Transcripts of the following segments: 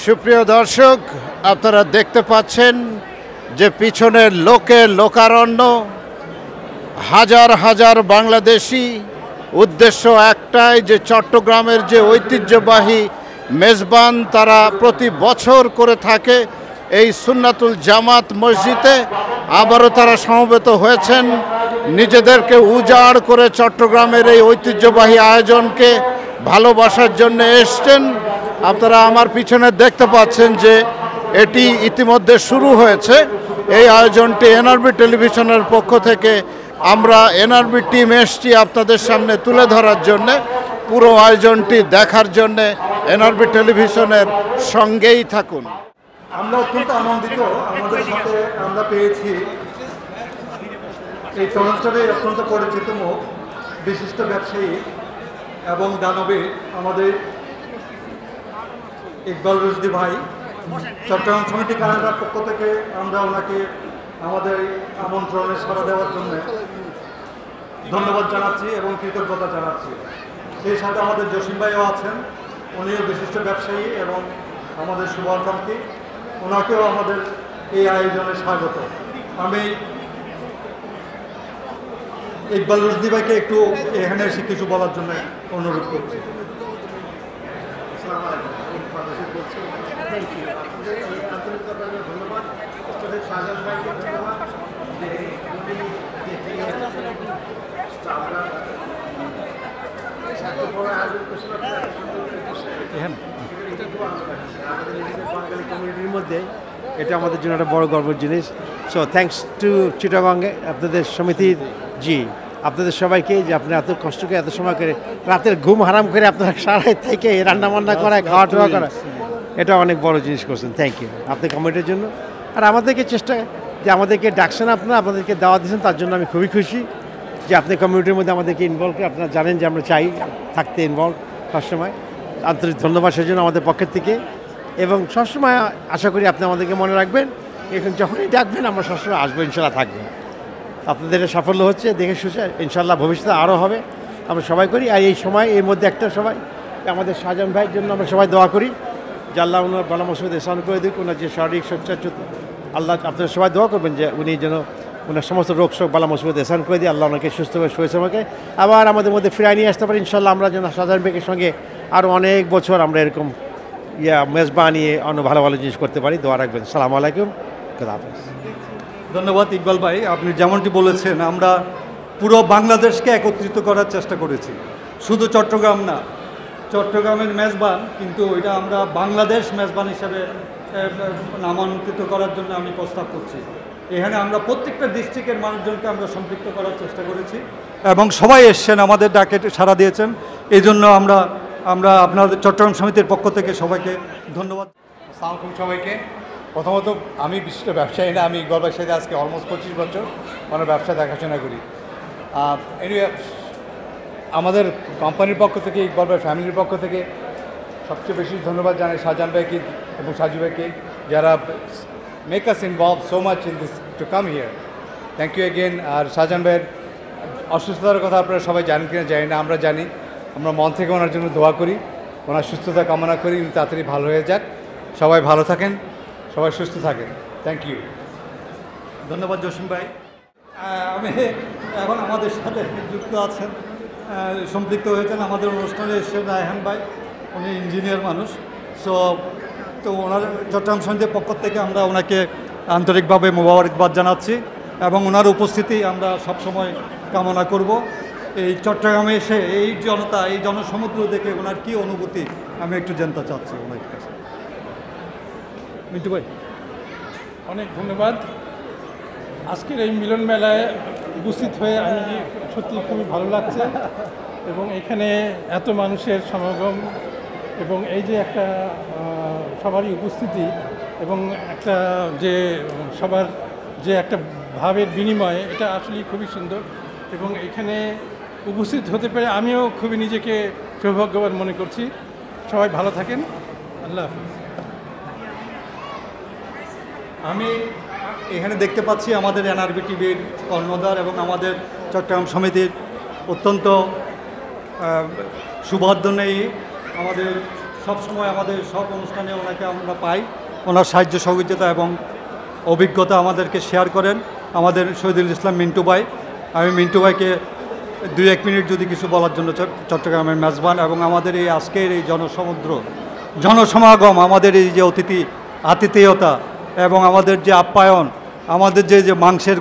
সুপ্রিয় দর্শক, আপনারা দেখতে পাচ্ছেন যে পিছনের লোকারণ্য, হাজার হাজার বাংলাদেশি। উদ্দেশ্য একটাই, যে চট্টগ্রামের যে ঐতিহ্যবাহী মেজবান তারা প্রতি বছর করে থাকে এই সুন্নাতুল জামাত মসজিদে, আবারও তারা সমবেত হয়েছেন। নিজেদেরকে উজাড় করে চট্টগ্রামের এই ঐতিহ্যবাহী আয়োজনকে ভালোবাসার জন্য এসছেন। আপনারা আমার পিছনে দেখতে পাচ্ছেন যে এটি ইতিমধ্যে শুরু হয়েছে। এই আয়োজনটি এনআরবি টেলিভিশনের পক্ষ থেকে আমরা এনআরবি টিম এসছি আপনাদের সামনে তুলে ধরার জন্যে। পুরো আয়োজনটি দেখার জন্যে এনআরবি টেলিভিশনের সঙ্গেই থাকুন। আমরা অত্যন্ত আনন্দিত, আমাদের সাথে আমরা পেয়েছি এই চলচ্চিত্রে অত্যন্ত পরিচিত মুখ, বিশিষ্ট ব্যবসায়ী এবং দানবীর আমাদের ইকবাল রশদি ভাই। চট্টগ্রাম সমিতি কানাডার পক্ষ থেকে আমরা ওনাকে আমাদের আমন্ত্রণে সাড়া দেওয়ার জন্য ধন্যবাদ জানাচ্ছি এবং কৃতজ্ঞতা জানাচ্ছি। সেই সাথে আমাদের জসিম ভাইও আছেন, উনিও বিশিষ্ট ব্যবসায়ী এবং আমাদের শুভাকাঙ্ক্ষী, ওনাকেও আমাদের এই আয়োজনে স্বাগত। আমি ইকবাল রশদি ভাইকে একটু এখানে এসে কিছু বলার জন্য অনুরোধ করছি। কমিউনিটির মধ্যে এটা আমাদের জন্য একটা বড় গর্বের জিনিস। সো থ্যাঙ্কস টু চিটাগং আপনাদের সমিতির আপনাদের সবাইকে, যে আপনি এত কষ্ট করে এত সময় করে রাতের ঘুম হারাম করে আপনারা সারাই থেকে রান্নাবান্না করা, খাওয়া টাওয়া করা, এটা অনেক বড় জিনিস করছেন। থ্যাংক ইউ আপনার কমিটির জন্য। আর আমাদেরকে চেষ্টা যে আমাদেরকে ডাকছেন আপনাদেরকে দাওয়াত দিয়েছেন, তার জন্য আমি খুবই খুশি যে আপনি কমিউনিটির মধ্যে আমাদেরকে ইনভলভ করে। আপনারা জানেন যে আমরা চাই থাকতে ইনভলভ সবসময়। আন্তরিক ধন্যবাদ সেজন্য আমাদের পক্ষের থেকে, এবং সবসময় আশা করি আপনি আমাদেরকে মনে রাখবেন। এখন যখনই ডাকবেন আমরা সবসময় আসবো, ইনশাল্লাহ থাকবো। আপনাদের সাফল্য হচ্ছে দেখে শুনে, ইনশাল্লাহ ভবিষ্যতে আরও হবে, আমরা সবাই করি। আর এই সময় এর মধ্যে একটা সবাই আমাদের শাহজাহান ভাইয়ের জন্য আমরা সবাই দোয়া করি যে আল্লাহ ওনার বালা মুসিবত এহসান করে দিক। ওনার যে শারীরিক শয্যাচ্যুত, আল্লাহ আপনারা সবাই দোয়া করবেন যে উনি যেন ওনার সমস্ত রোগ শোক বালা মুসিবত এহসান করে দিয়ে আল্লাহ ওনাকে সুস্থভাবে আমাকে আবার আমাদের মধ্যে ফিরিয়ে নিয়ে আসতে পারি ইনশাল্লাহ। আমরা যেন শাহজাহান ভাইয়ের সঙ্গে আরও অনেক বছর আমরা এরকম মেজবান নিয়ে অন্য ভালো ভালো জিনিস করতে পারি। দোয়া রাখবেন। সালামু আলাইকুম, খুদা হাফেজ। ধন্যবাদ ইকবাল ভাই, আপনি যেমনটি বলেছেন আমরা পুরো বাংলাদেশকে একত্রিত করার চেষ্টা করেছি। শুধু চট্টগ্রাম না, চট্টগ্রামের মেজবান, কিন্তু এটা আমরা বাংলাদেশ মেজবান হিসাবে নামাঙ্কিত করার জন্য আমি প্রস্তাব করছি। এখানে আমরা প্রত্যেকটা ডিস্ট্রিক্টের মানুষজনকে আমরা সম্পৃক্ত করার চেষ্টা করেছি এবং সবাই এসছেন, আমাদের ডাকে সাড়া দিয়েছেন। এই জন্য আমরা আপনাদের চট্টগ্রাম সমিতির পক্ষ থেকে সবাইকে ধন্যবাদ। আসসালামু আলাইকুম সবাইকে। প্রথমত আমি বিশিষ্ট ব্যবসায়ী না, আমি ইকবাল ভাইয়ের সাথে আজকে অলমোস্ট 25 বছর আমার ব্যবসা দেখাশোনা করি। এনিওয়ে, আমাদের কোম্পানির পক্ষ থেকে, ইকবাল ভাইয়ের ফ্যামিলির পক্ষ থেকে সবচেয়ে বেশি ধন্যবাদ জানাই শাহজাহান ভাইকে এবং সাজু ভাইকে, যারা make us involve so much in this to come here. Thank you again. আর শাহজাহান ভাইয়ের অসুস্থতার কথা আপনারা সবাই জানেন কিনা জানি না, আমরা জানি। আমরা মন থেকে ওনার জন্য দোয়া করি, ওনার সুস্থতা কামনা করি, উনি তাড়াতাড়ি ভালো হয়ে যাক। সবাই ভালো থাকেন, সবাই সুস্থ থাকেন। Thank you. ধন্যবাদ জসিম ভাই। আমি এখন আমাদের সাথে যুক্ত আছেন, সম্পৃক্ত হয়েছেন আমাদের অনুষ্ঠানে এসেছেন রায়হান ভাই, উনি ইঞ্জিনিয়ার মানুষ। তো ওনার চট্টগ্রাম সমিতির পক্ষ থেকে আমরা ওনাকে আন্তরিকভাবে মোবারকবাদ জানাচ্ছি এবং ওনার উপস্থিতি আমরা সবসময় কামনা করব। এই চট্টগ্রামে এসে এই জনতা, এই জনসমুদ্র দেখে ওনার কী অনুভূতি আমি একটু জানতে চাচ্ছি ওনার কাছে। মিন্টু ভাই, অনেক ধন্যবাদ। আজকের এই মিলন মেলায় উপস্থিত হয়ে আমি সত্যি খুবই ভালো লাগছে, এবং এখানে এত মানুষের সমাগম এবং এই যে একটা সবারই উপস্থিতি এবং একটা যে সবার যে একটা ভাবের বিনিময়, এটা আসলে খুবই সুন্দর। এবং এখানে উপস্থিত হতে পেরে আমিও খুবই নিজেকে সৌভাগ্যবান মনে করছি। সবাই ভালো থাকেন, আল্লাহ হাফিজ। আমি এখানে দেখতে পাচ্ছি আমাদের এনআরবি টিভির কর্ণধার এবং আমাদের চট্টগ্রাম সমিতির অত্যন্ত সুবাদ্যনেয়ী আমাদের সবসময় আমাদের সব অনুষ্ঠানে ওনাকে আমরা পাই। ওনার সাহায্য সহযোগিতা এবং অভিজ্ঞতা আমাদেরকে শেয়ার করেন আমাদের শহীদুল ইসলাম মিন্টু ভাই। আমি মিন্টু ভাইকে 2-1 মিনিট যদি কিছু বলার জন্য চট্টগ্রামের মেজবান এবং আমাদের এই আজকের এই জনসমাগম, আমাদের এই যে আতিথেয়তা এবং আমাদের যে আপ্যায়ন, আমাদের যে মাংসের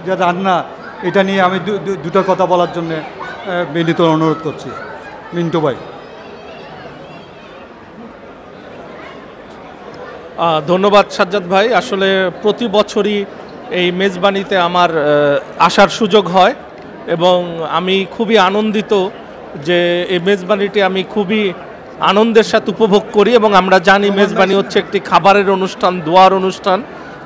যে রান্না, এটা নিয়ে আমি দুটো কথা বলার জন্য বিনীত অনুরোধ করছি। মিন্টু ভাই। ধন্যবাদ সাজ্জাদ ভাই। আসলে প্রতি বছরই এই মেজবানিতে আমার আসার সুযোগ হয় এবং আমি খুবই আনন্দিত যে এই মেজবানিটি আমি খুবই আনন্দের সাথে উপভোগ করি এবং আমরা জানি মেজবানি হচ্ছে একটি খাবারের অনুষ্ঠান, দোয়ার অনুষ্ঠান।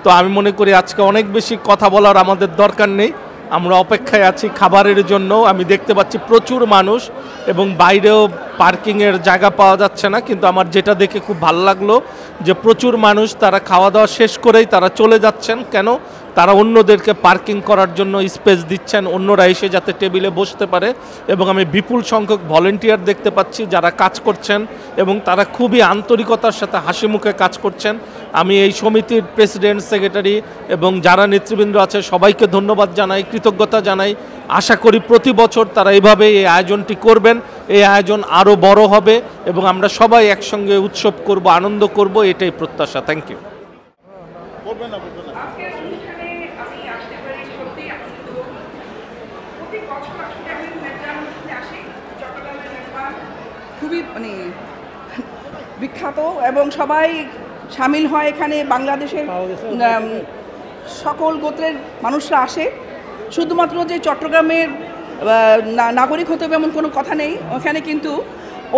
তো আমি মনে করি আজকে অনেক বেশি কথা বলার আমাদের দরকার নেই, আমরা অপেক্ষায় আছি খাবারের জন্য। আমি দেখতে পাচ্ছি প্রচুর মানুষ এবং বাইরেও পার্কিংয়ের জায়গা পাওয়া যাচ্ছে না, কিন্তু আমার যেটা দেখে খুব ভালো লাগলো যে প্রচুর মানুষ তারা খাওয়া দাওয়া শেষ করেই তারা চলে যাচ্ছেন। কেন? তারা অন্যদেরকে পার্কিং করার জন্য স্পেস দিচ্ছেন, অন্যরা এসে যাতে টেবিলে বসতে পারে। এবং আমি বিপুল সংখ্যক ভলেন্টিয়ার দেখতে পাচ্ছি যারা কাজ করছেন এবং তারা খুবই আন্তরিকতার সাথে হাসি মুখে কাজ করছেন। আমি এই সমিতির প্রেসিডেন্ট, সেক্রেটারি এবং যারা নেতৃবৃন্দ আছে সবাইকে ধন্যবাদ জানাই, কৃতজ্ঞতা জানাই। আশা করি প্রতি বছর তারা এইভাবে এই আয়োজনটি করবেন, এই আয়োজন আরও বড় হবে এবং আমরা সবাই একসঙ্গে উৎসব করব, আনন্দ করব, এটাই প্রত্যাশা। Thank you. খুবই বিখ্যাত এবং সবাই সামিল হয় এখানে। বাংলাদেশের সকল গোত্রের মানুষরা আসে। শুধুমাত্র যে চট্টগ্রামের নাগরিক হতে হবে এমন কোনো কথা নেই, ওখানে কিন্তু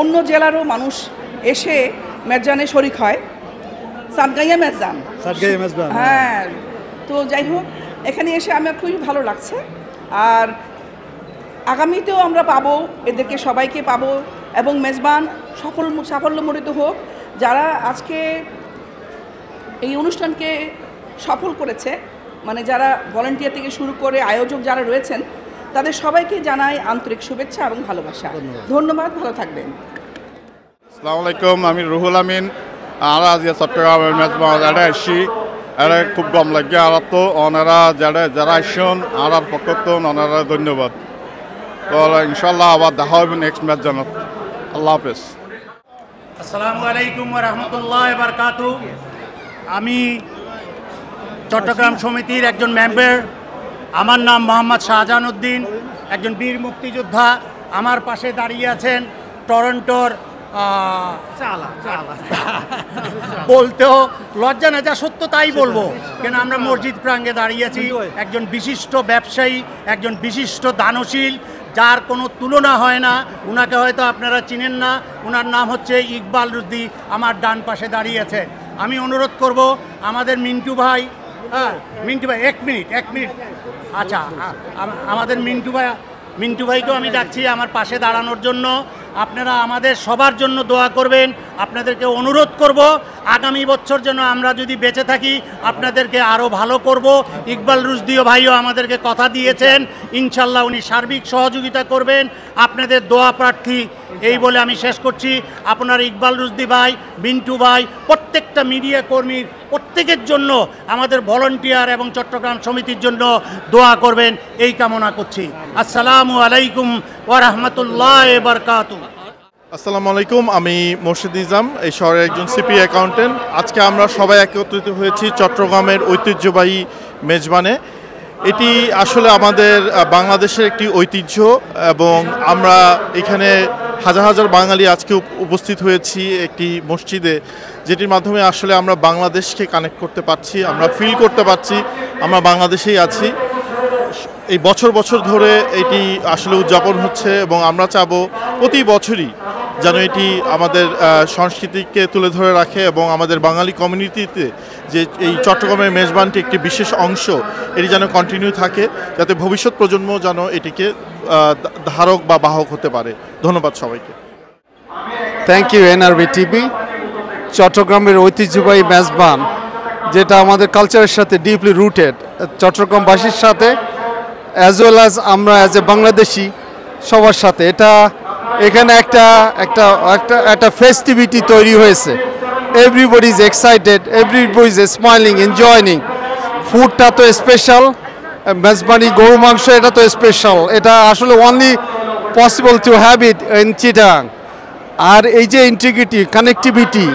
অন্য জেলারও মানুষ এসে মেজবানে শরিক হয়। সাতগাইয়া মেজবান, হ্যাঁ। তো যাই হোক, এখানে এসে আমার খুবই ভালো লাগছে। আর আগামীতেও আমরা পাবো, এদেরকে সবাইকে পাবো এবং মেজবান সাফল্যমণ্ডিত হোক। যারা আজকে এই অনুষ্ঠানকে সফল করেছে, মানে যারা ভলান্টিয়ার থেকে শুরু করে আয়োজক যারা রয়েছেন, তাদের সবাইকে জানাই আন্তরিক শুভেচ্ছা এবং ভালোবাসা। ধন্যবাদ, ভালো থাকবেন। আসসালামু আলাইকুম, আমি রুহুল আমিন। আর আজ চট্টগ্রামের মেজবান যারা আসছি, এটা খুব গম লাগে। আর তো ওনারা যারা আসছেন আর পক্ষ তো ওনারা ধন্যবাদ। তো ইনশাল্লাহ আবার দেখা হবে নেক্সট ম্যাচ জানাত। আল্লাহ হাফেজ। আসসালামু আলাইকুম ওয়া রাহমাতুল্লাহি ওয়া বারাকাতুহু। আমি চট্টগ্রাম সমিতির একজন মেম্বার। আমার নাম মোহাম্মদ শাহজাহান উদ্দিন, একজন বীর মুক্তিযোদ্ধা। আমার পাশে দাঁড়িয়ে আছেন টরন্টোর বলতেও লজ্জা না, যা সত্য তাই বলবো, কেন আমরা মসজিদ প্রাঙ্গে দাঁড়িয়ে আছি। একজন বিশিষ্ট ব্যবসায়ী, একজন বিশিষ্ট দানশীল, যার কোনো তুলনা হয় না। উনাকে হয়তো আপনারা চিনেন না, ওনার নাম হচ্ছে ইকবাল রুশদি। আমার ডান পাশে দাঁড়িয়ে আছেন। আমি অনুরোধ করব আমাদের মিন্টু ভাই, মিন্টু ভাই এক মিনিট। আচ্ছা, আমাদের মিন্টু ভাইকেও আমি ডাকছি আমার পাশে দাঁড়ানোর জন্য। আপনারা আমাদের সবার জন্য দোয়া করবেন। আপনাদেরকে অনুরোধ করব আগামী বছর যেন আমরা যদি বেঁচে থাকি আপনাদেরকে আরও ভালো করব। ইকবাল রুশদিও ভাইও আমাদেরকে কথা দিয়েছেন, ইনশাল্লাহ উনি সার্বিক সহযোগিতা করবেন। আপনাদের দোয়া প্রার্থী। এই বলে আমি শেষ করছি। আপনার ইকবাল রুশদি ভাই, মিন্টু ভাই, প্রত্যেকটা মিডিয়া কর্মীর প্রত্যেকের জন্য, আমাদের ভলান্টিয়ার এবং চট্টগ্রাম সমিতির জন্য দোয়া করবেন, এই কামনা করছি। আসসালামু আলাইকুম ওয়া রাহমাতুল্লাহি ওয়া বারাকাতুহু। আসসালামু আলাইকুম, আমি মোর্শেদ নিজাম, এই শহরের একজন সিপি অ্যাকাউন্টেন্ট। আজকে আমরা সবাই একত্রিত হয়েছি চট্টগ্রামের ঐতিহ্যবাহী মেজবানে। এটি আসলে আমাদের বাংলাদেশের একটি ঐতিহ্য এবং আমরা এখানে হাজার হাজার বাঙালি আজকে উপস্থিত হয়েছি একটি মসজিদে, যেটির মাধ্যমে আসলে আমরা বাংলাদেশকে কানেক্ট করতে পারছি, আমরা ফিল করতে পারছি আমরা বাংলাদেশেই আছি। এই বছর বছর ধরে এটি আসলে উদযাপন হচ্ছে এবং আমরা চাবো প্রতি বছরই যেন এটি আমাদের সংস্কৃতিকে তুলে ধরে রাখে এবং আমাদের বাঙালি কমিউনিটিতে যে এই চট্টগ্রামের মেজবানটি একটি বিশেষ অংশ, এটি যেন কন্টিনিউ থাকে, যাতে ভবিষ্যৎ প্রজন্ম যেন এটিকে ধারক বা বাহক হতে পারে। ধন্যবাদ সবাইকে। Thank you NRB TV. চট্টগ্রামের ঐতিহ্যবাহী মেজবান, যেটা আমাদের কালচারের সাথে ডিপলি রুটেড, চট্টগ্রামবাসীর সাথে অ্যাজ ওয়েল অ্যাজ আমরা অ্যাজ এ বাংলাদেশি সবার সাথে, এটা এখানে একটা একটা একটা একটা ফেস্টিভিটি তৈরি হয়েছে। Everybody is excited, everybody is smiling, enjoying. ফুডটা তো স্পেশাল, মেজবানি গরু মাংস এটা তো স্পেশাল, এটা আসলে only possible to have it in Chittagong. আর এই যে ইন্টিগ্রিটি, কানেক্টিভিটি,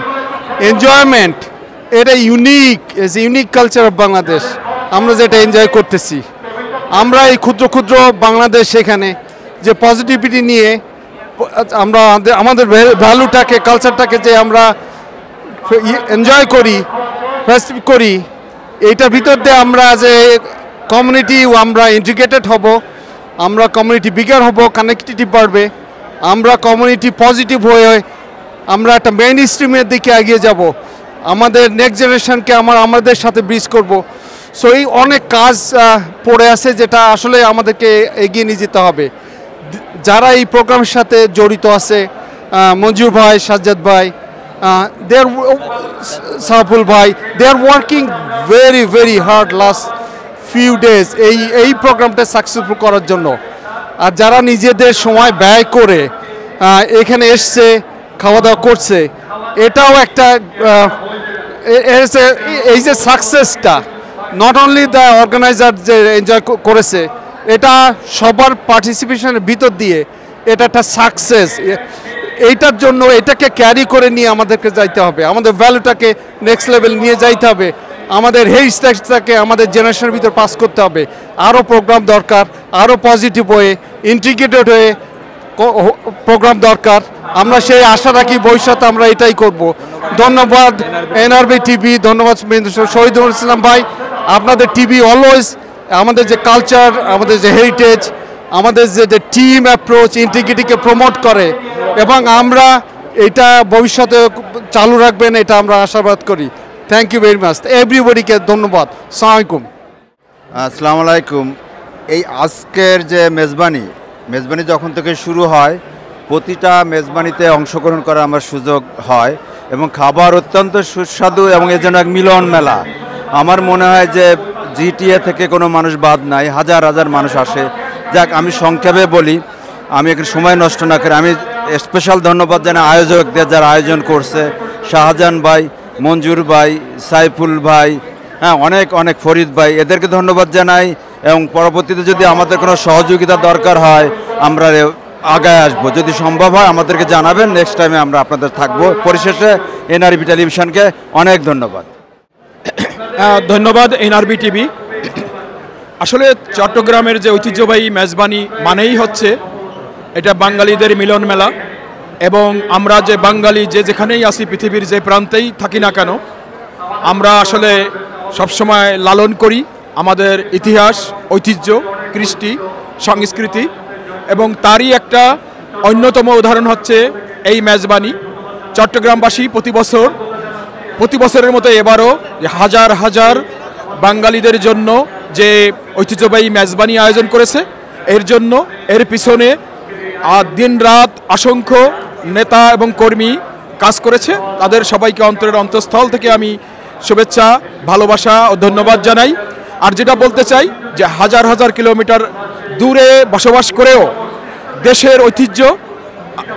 এনজয়মেন্ট, এটা unique, is unique culture of Bangladesh. আমরা যেটা এনজয় করতেছি, আমরা এই ক্ষুদ্র ক্ষুদ্র বাংলাদেশ এখানে যে পজিটিভিটি নিয়ে আমরা আমাদের ভ্যালুটাকে, কালচারটাকে যে আমরা এনজয় করি, ফেস্টিভ করি, এইটার ভিতর দিয়ে আমরা যে কমিউনিটি আমরা ইন্টিগ্রেটেড হব, আমরা কমিউনিটি বিগার হব, কানেক্টিভিটি বাড়বে, আমরা কমিউনিটি পজিটিভ হয়ে আমরা একটা মেইন স্ট্রিমের দিকে এগিয়ে যাব, আমাদের নেক্সট জেনারেশনকে আমাদের সাথে ব্রিজ করব। সো এই অনেক কাজ পড়ে আছে যেটা আসলে আমাদেরকে এগিয়ে নিয়ে যেতে হবে। যারা এই প্রোগ্রামের সাথে জড়িত আছে, মঞ্জুর ভাই, সাজ্জাদ ভাই, সাফুল ভাই, they are working very very hard last few days এই প্রোগ্রামটা সাকসেসফুল করার জন্য। আর যারা নিজেদের সময় ব্যয় করে এখানে এসছে, খাওয়া দাওয়া করছে, এটাও একটা এই যে সাকসেসটা নট অনলি দ্য অর্গানাইজার যে এনজয় করেছে, এটা সবার পার্টিসিপেশনের ভিতর দিয়ে এটা একটা সাকসেস। এইটার জন্য এটাকে ক্যারি করে নিয়ে আমাদেরকে যাইতে হবে, আমাদের ভ্যালুটাকে নেক্সট লেভেল নিয়ে যাইতে হবে, আমাদের হেরিটেজটাকে আমাদের জেনারেশনের ভিতর পাস করতে হবে। আরও প্রোগ্রাম দরকার, আরও পজিটিভ হয়ে ইন্টিগ্রেটেড হয়ে প্রোগ্রাম দরকার। আমরা সেই আশা রাখি ভবিষ্যতে আমরা এটাই করব। ধন্যবাদ এনআরবি টিভি, ধন্যবাদ শহীদুল ইসলাম ভাই। আপনাদের টিভি অলওয়েজ আমাদের যে কালচার, আমাদের যে হেরিটেজ, আমাদের যে টিম অ্যাপ্রোচ, ইন্টিগ্রিটিকে প্রমোট করে, এবং আমরা এটা ভবিষ্যতে চালু রাখবেন, এটা আমরা আশাবাদ করি। থ্যাংক ইউ ভেরি মাচ এভরিবডিকে, ধন্যবাদ। আসসালামু আলাইকুম। আসসালামু আলাইকুম। এই আজকের যে মেজবানি যখন থেকে শুরু হয়, প্রতিটা মেজবানিতে অংশগ্রহণ করার আমার সুযোগ হয় এবং খাবার অত্যন্ত সুস্বাদু এবং এর জন্য এক মিলন মেলা। আমার মনে হয় যে জিটিএ থেকে কোনো মানুষ বাদ নাই, হাজার হাজার মানুষ আসে। যাক, আমি সংক্ষেপে বলি, আমি এখানে সময় নষ্ট না করে আমি স্পেশাল ধন্যবাদ জানাই আয়োজকদের, যারা আয়োজন করছে, শাহজাহান ভাই, মঞ্জুর ভাই, সাইফুল ভাই, হ্যাঁ অনেক অনেক, ফরিদ ভাই, এদেরকে ধন্যবাদ জানাই। এবং পরবর্তীতে যদি আমাদের কোনো সহযোগিতা দরকার হয় আমরা আগায় আসবো, যদি সম্ভব হয় আমাদেরকে জানাবেন, নেক্সট টাইমে আমরা আপনাদের থাকবো। পরিশেষে এনআরবি টেলিভিশনকে অনেক ধন্যবাদ। ধন্যবাদ এনআরবি টিভি। আসলে চট্টগ্রামের যে ঐতিহ্যবাহী মেজবানি মানেই হচ্ছে এটা বাঙালিদের মিলন মেলা, এবং আমরা যে বাঙালি যে যেখানেই আসি, পৃথিবীর যে প্রান্তেই থাকি না কেন, আমরা আসলে সবসময় লালন করি আমাদের ইতিহাস, ঐতিহ্য, কৃষ্টি, সংস্কৃতি, এবং তারই একটা অন্যতম উদাহরণ হচ্ছে এই মেজবানি। চট্টগ্রামবাসী প্রতি বছরের মতো এবারও হাজার হাজার বাঙালিদের জন্য যে ঐতিহ্যবাহী মেজবানি আয়োজন করেছে, এর পিছনে দিন রাত অসংখ্য নেতা এবং কর্মী কাজ করেছে। তাদের সবাইকে অন্তরের অন্তঃস্থল থেকে আমি শুভেচ্ছা, ভালোবাসা ও ধন্যবাদ জানাই। আর যেটা বলতে চাই যে হাজার হাজার কিলোমিটার দূরে বসবাস করেও দেশের ঐতিহ্য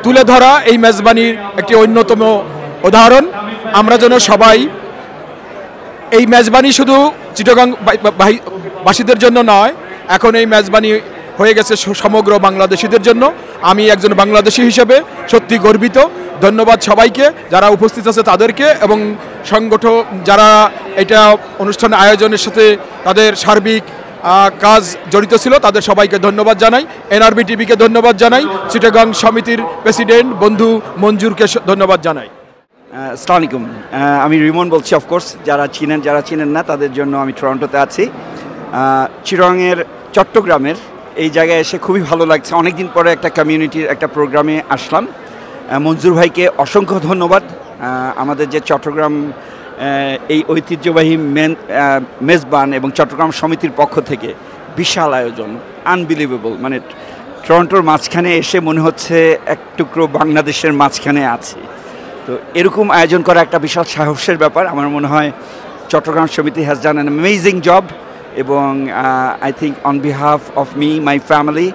তুলে ধরা এই মেজবানির একটি অন্যতম উদাহরণ। আমরা যেন সবাই এই মেজবানি শুধু চিটাগাং বাসীদের জন্য নয়, এখন এই মেজবানি হয়ে গেছে সমগ্র বাংলাদেশিদের জন্য। আমি একজন বাংলাদেশি হিসেবে সত্যি গর্বিত। ধন্যবাদ সবাইকে, যারা উপস্থিত আছে তাদেরকে, এবং সংগঠক যারা এটা অনুষ্ঠান আয়োজনের সাথে তাদের সার্বিক কাজ জড়িত ছিল, তাদের সবাইকে ধন্যবাদ জানাই। এনআরবি টিভিকে ধন্যবাদ জানাই। চিটাগাং সমিতির প্রেসিডেন্ট বন্ধু মঞ্জুরকে ধন্যবাদ জানাই। আসসালামু আলাইকুম, আমি রিমন বলছি। অফকোর্স যারা চিনেন না তাদের জন্য আমি টরন্টোতে আছি। চিটাগাংয়ের চট্টগ্রামের এই জায়গায় এসে খুবই ভালো লাগছে। অনেক দিন পরে একটা কমিউনিটির একটা প্রোগ্রামে আসলাম। মঞ্জুর ভাইকে অসংখ্য ধন্যবাদ। আমাদের যে চট্টগ্রাম এই ঐতিহ্যবাহী মেজবান এবং চট্টগ্রাম সমিতির পক্ষ থেকে বিশাল আয়োজন, আনবিলিভেবল। মানে টরন্টোর মাঝখানে এসে মনে হচ্ছে এক টুকরো বাংলাদেশের মাঝখানে আছি। তো এরকম আয়োজন করা একটা বিশাল সাহসের ব্যাপার। আমার মনে হয় Chattogram Samiti has done an amazing job, এবং I think on behalf of me, my family,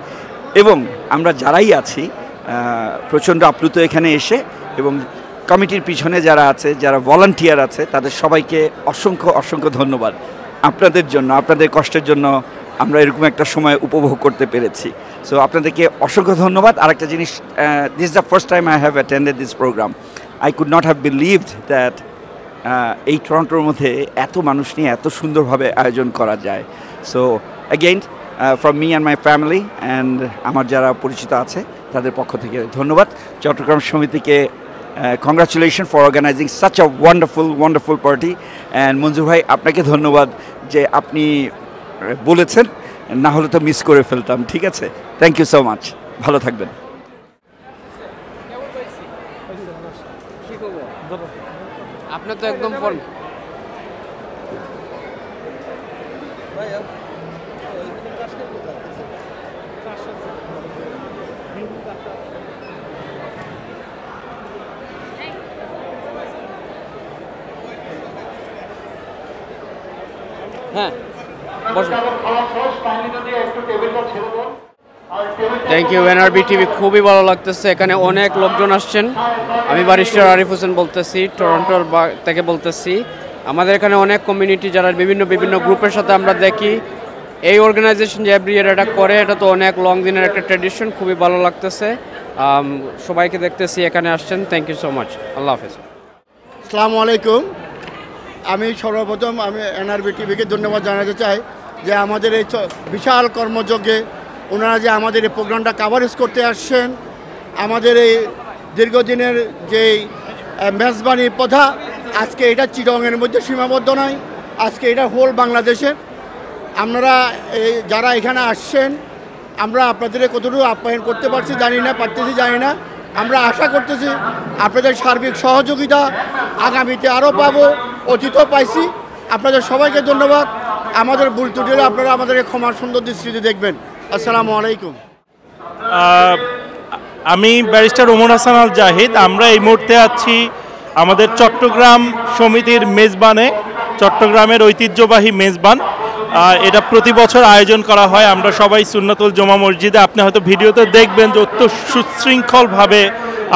এবং আমরা যারাই আছি প্রচণ্ড আপ্লুত এখানে এসে, এবং কমিটির পিছনে যারা আছে, যারা ভলান্টিয়ার আছে, তাদের সবাইকে অসংখ্য অসংখ্য ধন্যবাদ। আপনাদের জন্য, আপনাদের কষ্টের জন্য আমরা এরকম একটা সময় উপভোগ করতে পেরেছি। সো আপনাদেরকে অসংখ্য ধন্যবাদ। আরেকটা জিনিস, this is the first time I have attended this programme. I could not have believed that এই টরন্টোর মধ্যে এত মানুষ নিয়ে এত সুন্দরভাবে আয়োজন করা যায়। So again from me and my family and আমার যারা পরিচিত আছে তাদের পক্ষ থেকে ধন্যবাদ। চট্টগ্রাম সমিতিকে congratulation for organizing such a wonderful party. And Monjur ভাই, আপনাকে ধন্যবাদ যে আপনি বলেছেন, না হলে তো মিস করে ফেলতাম। ঠিক আছে, থ্যাংক ইউ সো মাচ, ভালো থাকবেন। আপনার তো একদম ফোন হ্যাঁ, থ্যাংক ইউ এনআরবি টিভি, খুবই ভালো লাগতেছে। এখানে অনেক লোকজন আসছেন। আমি ব্যারিস্টার আরিফ হোসেন বলতেছি, টরন্টোর থেকে বলতেছি। আমাদের এখানে অনেক কমিউনিটি যারা বিভিন্ন গ্রুপের সাথে আমরা দেখি। এই অর্গানাইজেশন যে এভরি ইয়ার এটা করে, এটা তো অনেক লং দিনের একটা ট্র্যাডিশন, খুবই ভালো লাগতেছে। সবাইকে দেখতেছি এখানে আসছেন, থ্যাংক ইউ সো মাচ, আল্লাহ হাফেজ। আসসালামু আলাইকুম। আমি সর্বপ্রথম এনআরবি টিভিকে ধন্যবাদ জানাতে চাই যে আমাদের এই বিশাল কর্মযজ্ঞে ওনারা যে আমাদের এই প্রোগ্রামটা কাভারেজ করতে আসছেন। আমাদের এই দীর্ঘদিনের যেই মেজবানি প্রথা, আজকে এটা চিটংয়ের মধ্যে সীমাবদ্ধ নয়, আজকে এটা হোল বাংলাদেশের। আপনারা যারা এখানে আসছেন, আমরা আপনাদের কতটুকু আপ্যায়ন করতে পারছি জানি না। আমরা আশা করতেছি আপনাদের সার্বিক সহযোগিতা আগামীতে আরও পাবো, অতীতও পাইছি। আপনাদের সবাইকে ধন্যবাদ। আমাদের ভুল ত্রুটি আপনারা আমাদেরকে ক্ষমার সুন্দর দৃষ্টিতে দেখবেন। আসসালামু আলাইকুম। আমি ব্যারিস্টার ওমর হাসান আল জাহিদ। আমরা এই মুহূর্তে আছি আমাদের চট্টগ্রাম সমিতির মেজবানে, চট্টগ্রামের ঐতিহ্যবাহী মেজবান। এটা প্রতি বছর আয়োজন করা হয়। আমরা সবাই সুন্নাতুল জমা মসজিদে, আপনি হয়তো ভিডিওতে দেখবেন যে অত্যন্ত সুশৃঙ্খলভাবে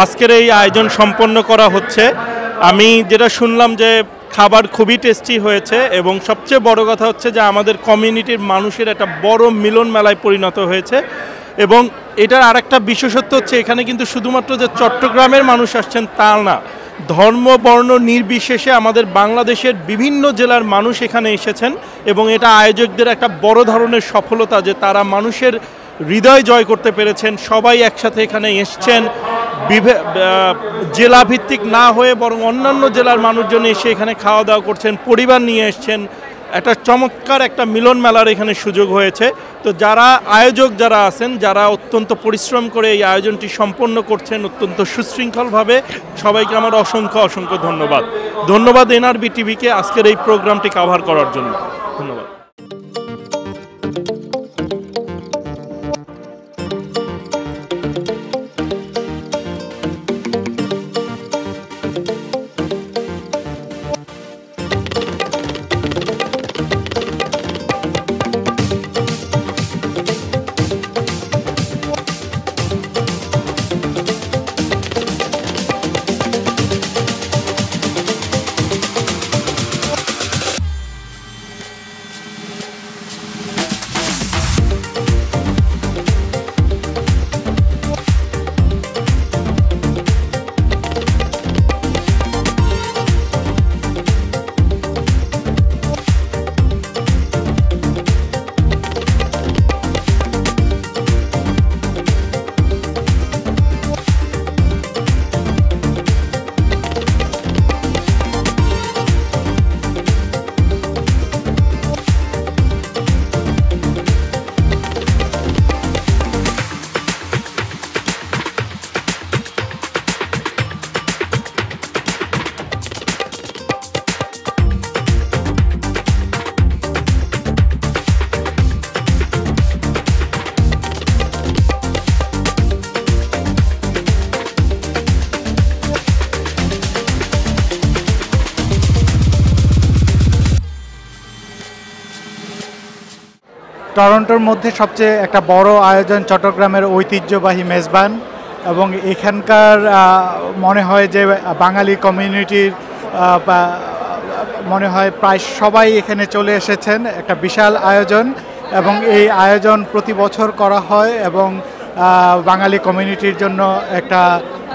আজকের এই আয়োজন সম্পন্ন করা হচ্ছে। আমি যেটা শুনলাম যে খাবার খুবই টেস্টি হয়েছে, এবং সবচেয়ে বড় কথা হচ্ছে যে আমাদের কমিউনিটির মানুষের একটা বড় মিলন মেলায় পরিণত হয়েছে। এবং এটার আরেকটা বিশেষত্ব হচ্ছে এখানে কিন্তু শুধুমাত্র যে চট্টগ্রামের মানুষ আসছেন তা না, ধর্ম বর্ণ নির্বিশেষে আমাদের বাংলাদেশের বিভিন্ন জেলার মানুষ এখানে এসেছেন। এবং এটা আয়োজকদের একটা বড় ধরনের সফলতা যে তারা মানুষের হৃদয় জয় করতে পেরেছেন। সবাই একসাথে এখানে এসছেন, জেলাভিত্তিক না হয়ে বরং অন্যান্য জেলার মানুষজন এসে এখানে খাওয়া দাওয়া করছেন, পরিবার নিয়ে এসছেন। একটা চমৎকার একটা মিলন মেলার এখানে সুযোগ হয়েছে। তো যারা আয়োজক যারা আছেন, যারা অত্যন্ত পরিশ্রম করে এই আয়োজনটি সম্পন্ন করছেন অত্যন্ত সুশৃঙ্খলভাবে, সবাইকে আমার অসংখ্য ধন্যবাদ এনআরবি টিভিকে আজকের এই প্রোগ্রামটি কভার করার জন্য। ধন্যবাদ। টরন্টোর মধ্যে সবচেয়ে একটা বড় আয়োজন চট্টগ্রামের ঐতিহ্যবাহী মেজবান। এবং এখানকার মনে হয় যে বাঙালি কমিউনিটির মনে হয় প্রায় সবাই এখানে চলে এসেছেন। একটা বিশাল আয়োজন এবং এই আয়োজন প্রতি বছর করা হয় এবং বাঙালি কমিউনিটির জন্য একটা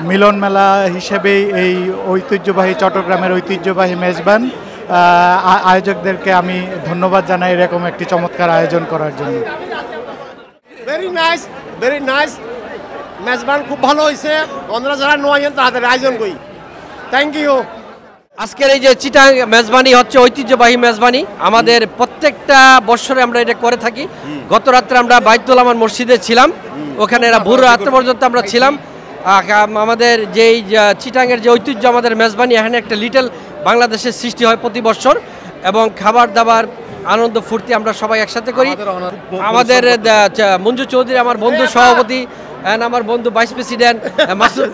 মিলন মেলা হিসেবেই এই ঐতিহ্যবাহী চট্টগ্রামের ঐতিহ্যবাহী মেজবান আয়োজকদেরকে আমি ধন্যবাদ জানাই এরকম একটি চমৎকার আয়োজন করার জন্য। ভেরি নাইস মেজবান খুব ভালো হয়েছে। অন্যরা যারা নয় তাদের আয়োজন করি। Thank you. আজকের এই যে চিটাং মেজবানি হচ্ছে ঐতিহ্যবাহী মেজবানি, আমাদের প্রত্যেকটা বছরে আমরা এটা করে থাকি। গত রাত্রে আমরা বাইতুল আমান মসজিদে ছিলাম, ওখানে ভোর রাত্রে পর্যন্ত আমরা ছিলাম। আমাদের যেই চিটাংয়ের যে ঐতিহ্য আমাদের মেজবানি, এখানে একটা লিটল বাংলাদেশের সৃষ্টি হয় প্রতি বছর এবং খাবার দাবার আনন্দ ফুর্তি আমরা সবাই একসাথে করি। আমাদের মঞ্জু চৌধুরী আমার বন্ধু সভাপতি, আমার বন্ধু vice president Masoud,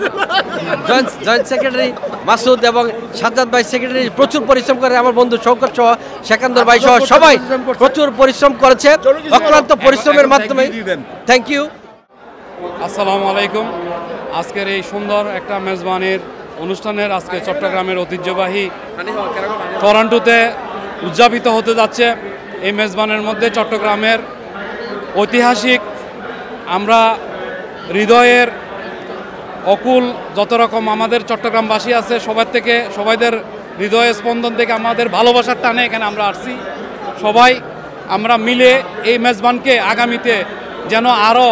joint secretary Masud এবং সাজ্জাদ ভাই সেক্রেটারি প্রচুর পরিশ্রম করে। আমার বন্ধু শৌকত সহ সেকান্দর ভাই সহ সবাই প্রচুর পরিশ্রম করেছে, অক্লান্ত পরিশ্রমের মাধ্যমে। Thank you. আসসালামু আলাইকুম। আজকের এই সুন্দর একটা মেজবানির অনুষ্ঠানের আজকে চট্টগ্রামের ঐতিহ্যবাহী টরন্টোতে উদযাপিত হতে যাচ্ছে। এই মেজবানের মধ্যে চট্টগ্রামের ঐতিহাসিক আমরা হৃদয়ের অকুল যত রকম আমাদের চট্টগ্রামবাসী আছে সবাইদের হৃদয়ের স্পন্দন থেকে আমাদের ভালোবাসার টানে এখানে আমরা আসছি। সবাই আমরা মিলে এই মেজবানকে আগামীতে যেন আরও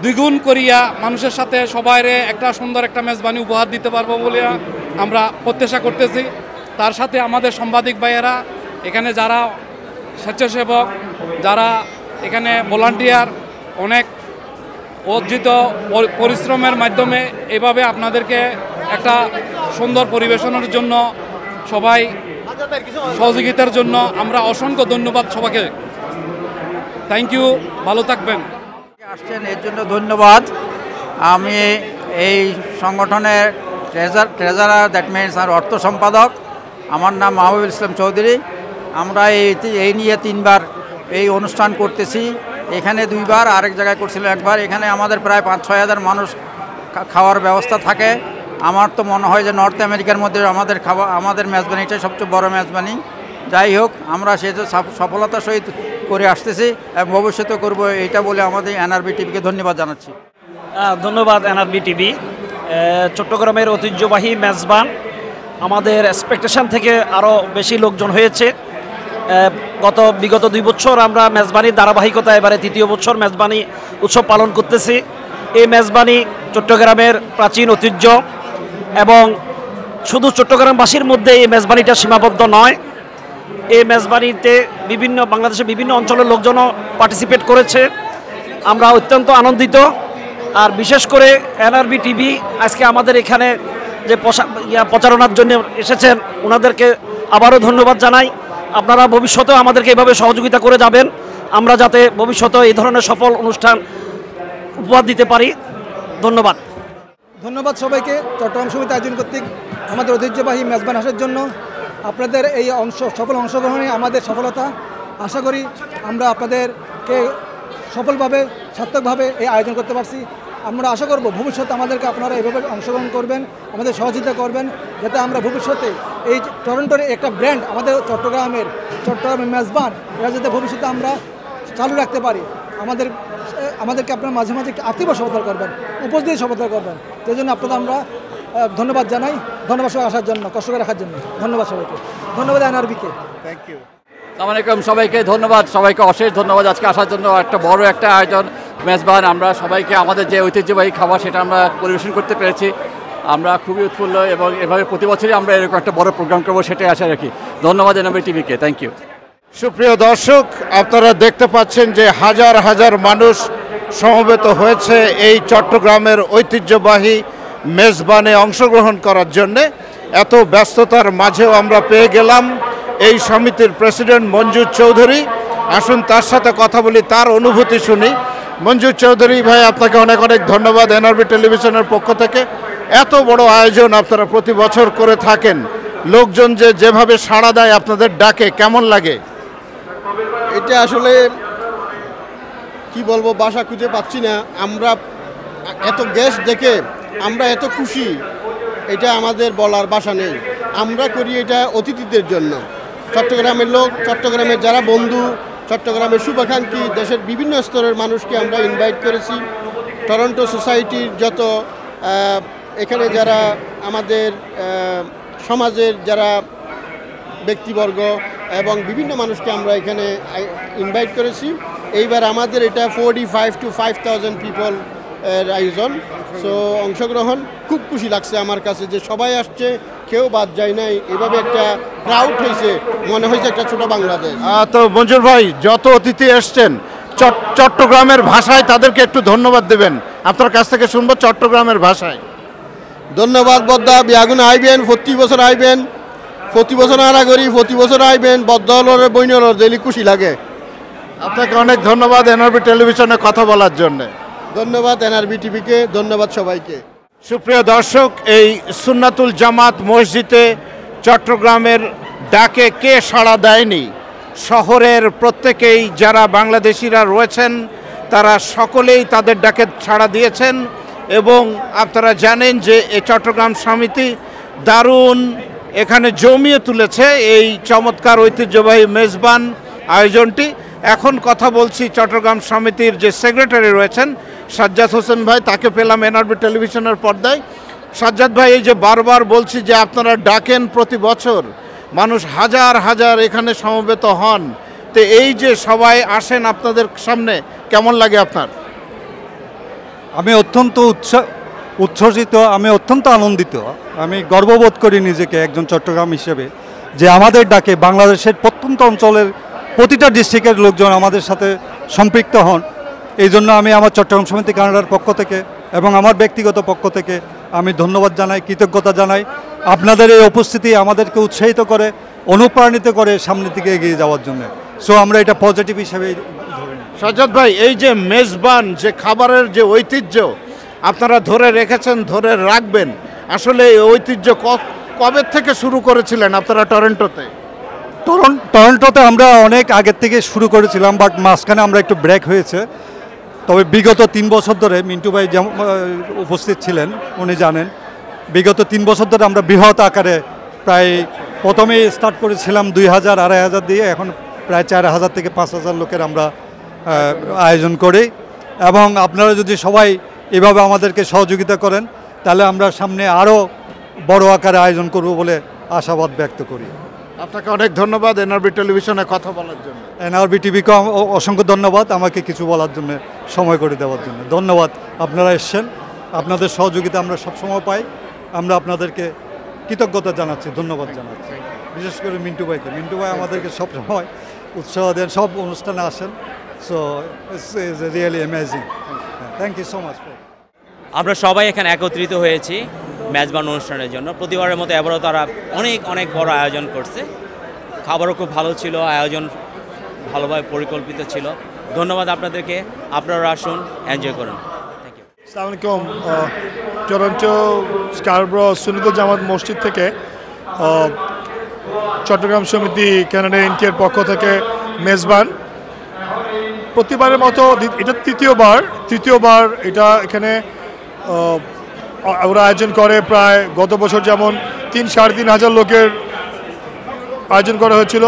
দ্বিগুণ করিয়া মানুষের সাথে সবাইরে একটা সুন্দর একটা মেজবানি উপহার দিতে পারবো বলে আমরা প্রত্যাশা করতেছি। তার সাথে আমাদের সাংবাদিক ভাইয়েরা, এখানে যারা স্বেচ্ছাসেবক, যারা এখানে ভলান্টিয়ার, অনেক অর্জিত পরিশ্রমের মাধ্যমে এভাবে আপনাদেরকে একটা সুন্দর পরিবেশনের জন্য সবাই সহযোগিতার জন্য আমরা অসংখ্য ধন্যবাদ সবাইকে। থ্যাংক ইউ, ভালো থাকবেন। আসছেন এর জন্য ধন্যবাদ। আমি এই সংগঠনের ট্রেজারার, দ্যাট মিনস আর অর্থ সম্পাদক। আমার নাম মাহবুবুল ইসলাম চৌধুরী। আমরা এই নিয়ে 3বার এই অনুষ্ঠান করতেছি। এখানে 2বার, আরেক জায়গায় করছিল 1বার। এখানে আমাদের প্রায় 5-6 হাজার মানুষ খাওয়ার ব্যবস্থা থাকে। আমার তো মনে হয় যে নর্থ আমেরিকার মধ্যে আমাদের মেজবানিটাই সবচেয়ে বড় মেজবানি। যাই হোক, আমরা সেটা সফলতার সহিত করে আসতেছি এবং ভবিষ্যতে করব, এইটা বলে আমাদের এনআরবি টিভিকে ধন্যবাদ জানাচ্ছি। ধন্যবাদ এনআরবি টিভি। চট্টগ্রামের ঐতিহ্যবাহী মেজবান আমাদের এক্সপেকটেশন থেকে আরও বেশি লোকজন হয়েছে। বিগত 2 বছর আমরা মেজবানির ধারাবাহিকতা, এবারে 3য় বছর মেজবানি উৎসব পালন করতেছি। এই মেজবানি চট্টগ্রামের প্রাচীন ঐতিহ্য এবং শুধু চট্টগ্রামবাসীর মধ্যে এই মেজবানিটা সীমাবদ্ধ নয়। এই মেজবানিতে বাংলাদেশের বিভিন্ন অঞ্চলের লোকজনও পার্টিসিপেট করেছে। আমরা অত্যন্ত আনন্দিত। আর বিশেষ করে এনআরবি টিভি আজকে আমাদের এখানে যে প্রচারণার জন্য এসেছেন, ওনাদেরকে আবারও ধন্যবাদ জানাই। আপনারা ভবিষ্যতেও আমাদেরকে এইভাবে সহযোগিতা করে যাবেন, আমরা যাতে ভবিষ্যতে এই ধরনের সফল অনুষ্ঠান উপহার দিতে পারি। ধন্যবাদ। ধন্যবাদ সবাইকে চট্টগ্রাম সমিতি আয়োজন কর্তৃক আমাদের ঐতিহ্যবাহী মেজবান আসার জন্য। আপনাদের এই সফল অংশগ্রহণে আমাদের সফলতা। আশা করি আমরা আপনাদেরকে সফলভাবে, সার্থকভাবে এই আয়োজন করতে পারছি। আমরা আশা করব ভবিষ্যতে আমাদেরকে আপনারা এইভাবে অংশগ্রহণ করবেন, আমাদের সহযোগিতা করবেন, যাতে আমরা ভবিষ্যতে এই টরন্টোর একটা ব্র্যান্ড আমাদের চট্টগ্রামের মেজবান, এটা যাতে ভবিষ্যতে আমরা চালু রাখতে পারি। আমাদেরকে আপনারা মাঝে মাঝে আর্থিকভাবে সহায়তা করবেন, উপর দিয়ে সহায়তা করবেন। সেই জন্য আপনাদের আমরা ধন্যবাদ জানাই। ধন্যবাদ সবাই আসার জন্য, কষ্ট করে রাখার জন্য। ধন্যবাদ সবাইকে। ধন্যবাদ এনআরবিকে। Thank you. আসসালামু আলাইকুম সবাইকে ধন্যবাদ, সবাইকে অশেষ ধন্যবাদ আজকে আসার জন্য। একটা বড় একটা আয়োজন মেজবান, আমরা সবাইকে আমাদের যে ঐতিহ্যবাহী খাবার সেটা আমরা পরিবেশন করতে পেরেছি। আমরা খুবই উৎফুল্ল এবং এভাবে প্রতি বছরই আমরা এরকম একটা বড় প্রোগ্রাম করবো, সেটাই আশা রাখি। ধন্যবাদ এনআরবি টিভিকে। Thank you. সুপ্রিয় দর্শক, আপনারা দেখতে পাচ্ছেন যে হাজার হাজার মানুষ সমবেত হয়েছে এই চট্টগ্রামের ঐতিহ্যবাহী মেজবানে অংশগ্রহণ করার জন্যে। এত ব্যস্ততার মাঝেও আমরা পেয়ে গেলাম এই সমিতির প্রেসিডেন্ট মঞ্জু চৌধুরী। আসুন তার সাথে কথা বলি, তার অনুভূতি শুনি। মঞ্জু চৌধুরী ভাই, আপনাকে অনেক অনেক ধন্যবাদ এনআরবি টেলিভিশনের পক্ষ থেকে। এত বড় আয়োজন আপনারা প্রতি বছর করে থাকেন, লোকজন যেভাবে সাড়া দেয় আপনাদের ডাকে, কেমন লাগে? এটা আসলে কি বলবো, ভাষা খুঁজে পাচ্ছি না। আমরা এত গেস্ট দেখে আমরা এত খুশি, এটা আমাদের বলার ভাষা নেই। আমরা করি এটা অতিথিদের জন্য। চট্টগ্রামের লোক, চট্টগ্রামের যারা বন্ধু, চট্টগ্রামের শুভাকাঙ্ক্ষী, দেশের বিভিন্ন স্তরের মানুষকে আমরা ইনভাইট করেছি। টরন্টো সোসাইটির যত এখানে যারা আমাদের সমাজের যারা ব্যক্তিবর্গ এবং বিভিন্ন মানুষকে আমরা এখানে ইনভাইট করেছি। এইবার আমাদের এটা 45 to 5000 পিপল এর আয়োজন। সো অংশগ্রহণ খুব খুশি লাগছে আমার কাছে যে সবাই আসছে, কেউ বাদ যায় নাই। এভাবে একটা ক্রাউড হয়েছে, মনে হয়েছে একটা ছোট বাংলাদেশ। তো মঞ্জুর ভাই, যত অতিথি এসছেন চট্টগ্রামের ভাষায় তাদেরকে একটু ধন্যবাদ দেবেন। আপনার কাছ থেকে শুনবো চট্টগ্রামের ভাষায়। ধন্যবাদ বদ্দা, বিয়াগুন আইবেন, প্রতি বছর আইবেন, প্রতি বছর আড়া করি, প্রতি বছর আইবেন, বদ্ধ হলরে বইন হলর দিলে খুশি লাগে। আপনাকে অনেক ধন্যবাদ এনআরবি টেলিভিশনে কথা বলার জন্য। ধন্যবাদ এনআরবি টিভিকে, ধন্যবাদ সবাইকে। সুপ্রিয় দর্শক, এই সুন্নাতুল জামাত মসজিদে চট্টগ্রামের ডাকে কে সাড়া দেয়নি? শহরের প্রত্যেকেই যারা বাংলাদেশিরা রয়েছেন তারা সকলেই তাদের ডাকে সাড়া দিয়েছেন। এবং আপনারা জানেন যে এই চট্টগ্রাম সমিতি দারুণ এখানে জমিয়ে তুলেছে এই চমৎকার ঐতিহ্যবাহী মেজবান আয়োজনটি। এখন কথা বলছি চট্টগ্রাম সমিতির যে সেক্রেটারি রয়েছেন সাজ্জাদ হোসেন ভাই, তাকে পেলাম এনআরবি টেলিভিশনের পর্দায়। সাজ্জাদ ভাই, এই যে বারবার বলছি যে আপনারা ডাকেন প্রতি বছর, মানুষ হাজার হাজার এখানে সমবেত হন, তো এই যে সবাই আসেন আপনাদের সামনে, কেমন লাগে আপনার? আমি অত্যন্ত উচ্ছ্বসিত, আমি অত্যন্ত আনন্দিত। আমি গর্ববোধ করি নিজেকে একজন চট্টগ্রাম হিসেবে যে আমাদের ডাকে বাংলাদেশের প্রত্যন্ত অঞ্চলের প্রতিটা ডিস্ট্রিক্টের লোকজন আমাদের সাথে সম্পৃক্ত হন। এই জন্য আমি আমার চট্টগ্রাম সমিতি কানাডার পক্ষ থেকে এবং আমার ব্যক্তিগত পক্ষ থেকে আমি ধন্যবাদ জানাই, কৃতজ্ঞতা জানাই। আপনাদের এই উপস্থিতি আমাদেরকে উৎসাহিত করে, অনুপ্রাণিত করে সামনের দিকে এগিয়ে যাওয়ার জন্য। সো আমরা এটা পজিটিভ হিসেবে ধরে নিই। সাজ্জাদ ভাই, এই যে মেজবান, যে খাবারের যে ঐতিহ্য আপনারা ধরে রেখেছেন, ধরে রাখবেন, আসলে এই ঐতিহ্য কবে থেকে শুরু করেছিলেন আপনারা টরন্টোতে? টরন্টোতে আমরা অনেক আগের থেকে শুরু করেছিলাম, বাট মাঝখানে আমরা একটু ব্রেক হয়েছে। তবে বিগত 3 বছর ধরে মিন্টু ভাই যেমন উপস্থিত ছিলেন, উনি জানেন, বিগত 3 বছর ধরে আমরা বৃহৎ আকারে প্রায় প্রথমেই স্টার্ট করেছিলাম 2000-2500 দিয়ে, এখন প্রায় 4000 থেকে 5000 লোকের আমরা আয়োজন করি। এবং আপনারা যদি সবাই এভাবে আমাদেরকে সহযোগিতা করেন তাহলে আমরা সামনে আরও বড় আকারে আয়োজন করব বলে আশাবাদ ব্যক্ত করি। আপনাকে অনেক ধন্যবাদ এনআরবি টেলিভিশনে কথা বলার জন্য। এনআরবি টিভিকে অসংখ্য ধন্যবাদ আমাকে কিছু বলার জন্য, সময় করে দেওয়ার জন্য ধন্যবাদ। আপনারা এসছেন, আপনাদের সহযোগিতা আমরা সবসময় পাই, আমরা আপনাদেরকে কৃতজ্ঞতা জানাচ্ছি, ধন্যবাদ জানাচ্ছি। বিশেষ করে মিন্টু ভাইকে, মিন্টু ভাই আমাদেরকে সবসময় উৎসাহ দেন, সব অনুষ্ঠানে আসেন। So it's really amazing. Thank you so much. আমরা সবাই এখানে একত্রিত হয়েছি মেজবান অনুষ্ঠানের জন্য। প্রতিবারের মতো এবারও তারা অনেক অনেক বড় আয়োজন করছে। খাবারও খুব ভালো ছিল, আয়োজন ভালোভাবে পরিকল্পিত ছিল। ধন্যবাদ আপনাদেরকে, আপনারা আসুন, এনজয় করুন। Thank you. আসসালামু আলাইকুম। টরন্টো স্কারব্রো সুন্নাতুল জামাত মসজিদ থেকে চট্টগ্রাম সমিতি কানাডা ইনকের পক্ষ থেকে মেজবান প্রতিবারের মতো এটা তৃতীয়বার এটা এখানে ওরা আয়োজন করে। প্রায় গত বছর যেমন 3-3.5 লোকের আয়োজন করা হয়েছিল,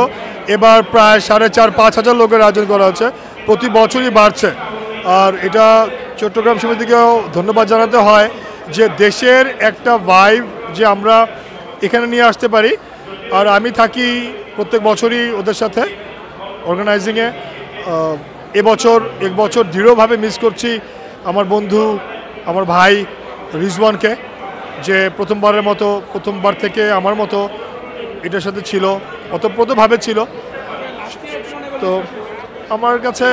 এবার প্রায় 4,500-5,000 লোকের আয়োজন করা হচ্ছে। প্রতি বছরই বাড়ছে। আর এটা চট্টগ্রাম সমিতিকেও ধন্যবাদ জানাতে হয় যে দেশের একটা ভাইব যে আমরা এখানে নিয়ে আসতে পারি। আর আমি থাকি প্রত্যেক বছরই ওদের সাথে অর্গানাইজিংয়ে। এক বছর দৃঢ়ভাবে মিস করছি আমার বন্ধু, আমার ভাই রিজওয়ানকে, যে প্রথমবার থেকে আমার মতো এটার সাথে ছিল, অতপ্রতভাবে ছিল। তো আমার কাছে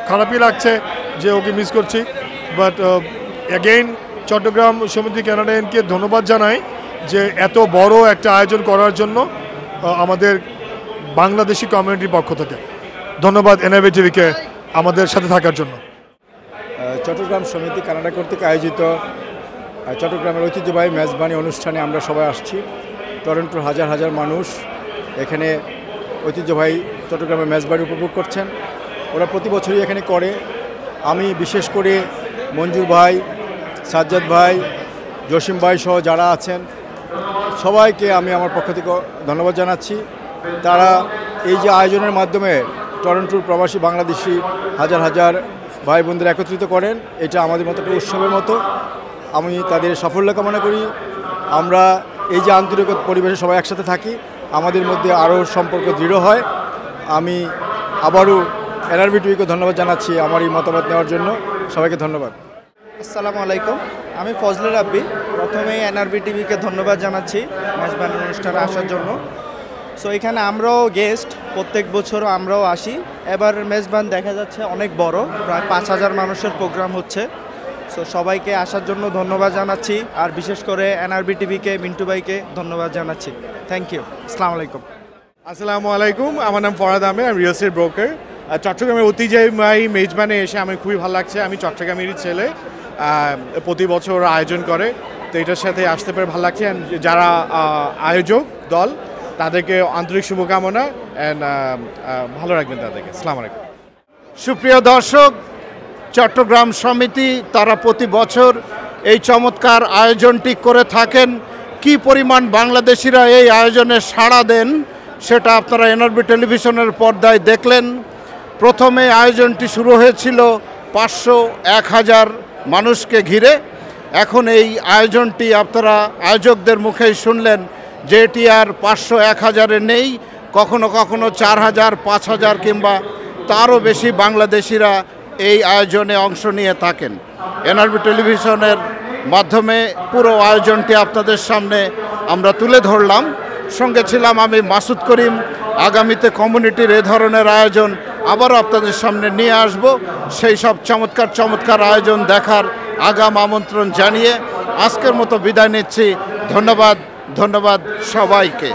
খারাপই লাগছে যে ওকে মিস করছি। বাট অ্যাগেইন চট্টগ্রাম সমিতি কানাডিয়ানকে ধন্যবাদ জানাই যে এত বড় একটা আয়োজন করার জন্য আমাদের বাংলাদেশি কমিউনিটির পক্ষ থেকে। ধন্যবাদ এনআরবি টিভিকে আমাদের সাথে থাকার জন্য। চট্টগ্রাম সমিতি কানাডা কর্তৃক আয়োজিত চট্টগ্রামের ঐতিহ্যবাহী মেজবানি অনুষ্ঠানে আমরা সবাই আসছি। টরন্টোর হাজার হাজার মানুষ এখানে ঐতিহ্যবাহী চট্টগ্রামের মেজবানি উপভোগ করছেন। ওরা প্রতি বছরই এখানে করে। আমি বিশেষ করে মঞ্জুর ভাই, সাজ্জাদ ভাই, জসিম ভাই সহ যারা আছেন সবাইকে আমি আমার পক্ষ থেকে ধন্যবাদ জানাচ্ছি। তারা এই যে আয়োজনের মাধ্যমে টরন্টোর প্রবাসী বাংলাদেশি হাজার হাজার ভাই বোনদের একত্রিত করেন, এটা আমাদের মতো একটা উৎসবের মতো। আমি তাদের সাফল্য কামনা করি। আমরা এই যে আন্তরিক পরিবেশে সবাই একসাথে থাকি, আমাদের মধ্যে আরও সম্পর্ক দৃঢ় হয়। আমি আবারও এনআরবি টিভিকে ধন্যবাদ জানাচ্ছি আমার এই মতামত নেওয়ার জন্য। সবাইকে ধন্যবাদ। আসসালামু আলাইকুম, আমি ফজলে রাব্বি। প্রথমেই এনআরবি টিভিকে ধন্যবাদ জানাচ্ছি মেজবান অনুষ্ঠানে আসার জন্য। সো এখানে আমরাও গেস্ট, প্রত্যেক বছরও আমরাও আসি। এবার মেজবান দেখা যাচ্ছে অনেক বড়, প্রায় 5000 মানুষের প্রোগ্রাম হচ্ছে। সো সবাইকে আসার জন্য ধন্যবাদ জানাচ্ছি, আর বিশেষ করে এনআরবি টিভিকে, মিন্টু ভাইকে ধন্যবাদ জানাচ্ছি। Thank you. আসসালামু আলাইকুম। আসসালামু আলাইকুম, আমার নাম ফরাদ আহমেদ, আমি রিয়েল এস্টেট ব্রোকার। চট্টগ্রামের ঐতিহ্যবাহী মেজবানে এসে আমি খুবই ভালো লাগছে। আমি চট্টগ্রামেরই ছেলে, প্রতি বছর আয়োজন করে, তো এটার সাথে আসতে পেরে ভালো লাগছে। যারা আয়োজক দল তাদেরকে আন্তরিক শুভকামনা, অ্যান্ড ভালো রাখবেন তাদেরকে। আসসালামু আলাইকুম। সুপ্রিয় দর্শক, চট্টগ্রাম সমিতি তারা প্রতি বছর এই চমৎকার আয়োজনটি করে থাকেন। কি পরিমাণ বাংলাদেশিরা এই আয়োজনে সাড়া দেন সেটা আপনারা এনআরবি টেলিভিশনের পর্দায় দেখলেন। প্রথমে আয়োজনটি শুরু হয়েছিল 500-1000 মানুষকে ঘিরে। এখন এই আয়োজনটি আপনারা আয়োজকদের মুখেই শুনলেন যে এটি আর 500-1000-এ নেই, কখনো কখনো 4000, 5000 কিংবা তারও বেশি বাংলাদেশিরা এই আয়োজনে অংশ নিয়ে থাকেন। এনআরবি টেলিভিশনের মাধ্যমে পুরো আয়োজনটি আপনাদের সামনে আমরা তুলে ধরলাম। সঙ্গে ছিলাম আমি মাসুদ করিম। আগামীতে কমিউনিটির এ ধরনের আয়োজন আবারও আপনাদের সামনে নিয়ে আসব। সেই সব চমৎকার চমৎকার আয়োজন দেখার আগাম আমন্ত্রণ জানিয়ে আজকের মতো বিদায় নিচ্ছি। ধন্যবাদ সবাইকে।